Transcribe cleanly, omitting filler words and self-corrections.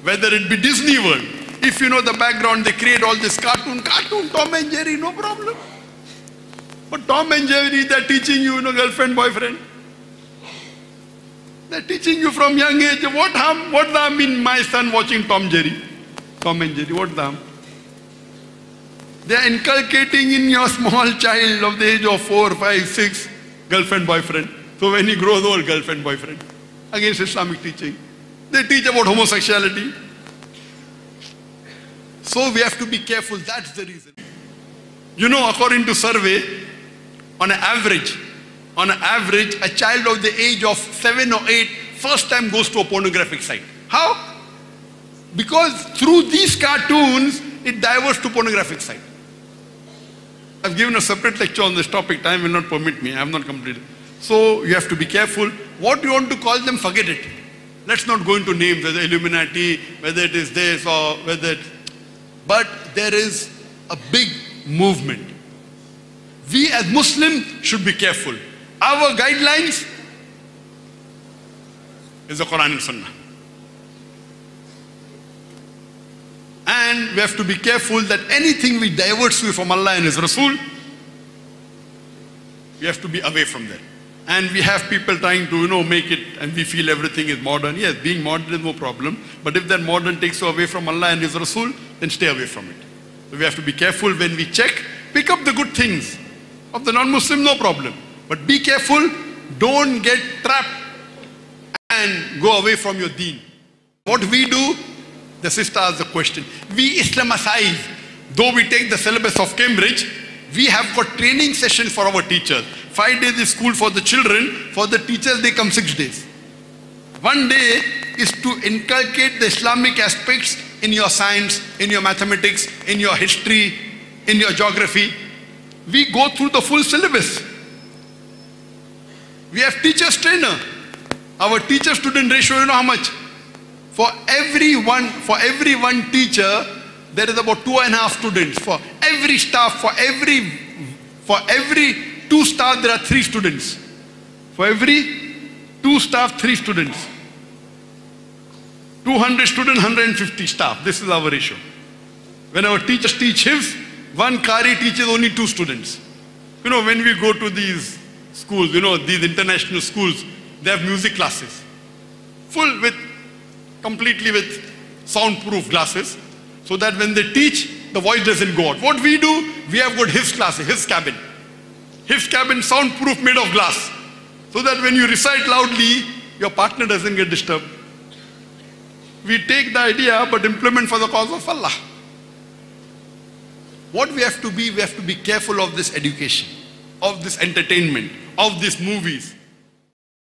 whether it be Disney World. If you know the background, they create all this cartoon, Tom and Jerry, no problem. But Tom and Jerry, they're teaching you, girlfriend, boyfriend. They're teaching you from young age. What harm in my son watching Tom and Jerry? What harm? They are inculcating in your small child of the age of 4, 5, 6, girlfriend, boyfriend. So when he grows old, girlfriend, boyfriend. Against Islamic teaching. They teach about homosexuality. So we have to be careful. That's the reason. According to survey, on an average, a child of the age of 7 or 8 first time goes to a pornographic site. How? Because through these cartoons, it diverts to pornographic site. I've given a separate lecture on this topic. Time will not permit me. I have not completed. So you have to be careful. What you want to call them, forget it. Let's not go into names, whether Illuminati, whether it is this or whether it's... But there is a big movement. We as Muslims should be careful. Our guidelines is the Quran and Sunnah. And we have to be careful that anything which diverts you from Allah and His Rasul, we have to be away from that. And we have people trying to, make it, and we feel everything is modern. Yes, being modern is no problem. But if that modern takes you away from Allah and His Rasul, then stay away from it. So we have to be careful when we check. Pick up the good things. Of the non-Muslim, no problem. But be careful. Don't get trapped and go away from your deen. What we do, the sister asked the question. We Islamicize. Though we take the syllabus of Cambridge, we have got training sessions for our teachers. 5 days is school for the children. For the teachers, they come 6 days. 1 day is to inculcate the Islamic aspects in your science, in your mathematics, in your history, in your geography. We go through the full syllabus. We have teachers trainer. Our teacher-student ratio, you know how much? For every one teacher, there is about 2.5 students. For every staff, for every 2 staff, there are 3 students. For every 2 staff, 3 students. 200 students, 150 staff. This is our ratio. When our teachers teach Hifz, one Qari teaches only 2 students. When we go to these schools, these international schools, they have music classes. Completely with soundproof glasses. So that when they teach, the voice doesn't go out. What we do, we have got Hifz classes, Hifz cabin. Hifz cabin, soundproof, made of glass. So that when you recite loudly, your partner doesn't get disturbed. We take the idea, but implement for the cause of Allah. What we have to be careful of this education, of this entertainment, of these movies.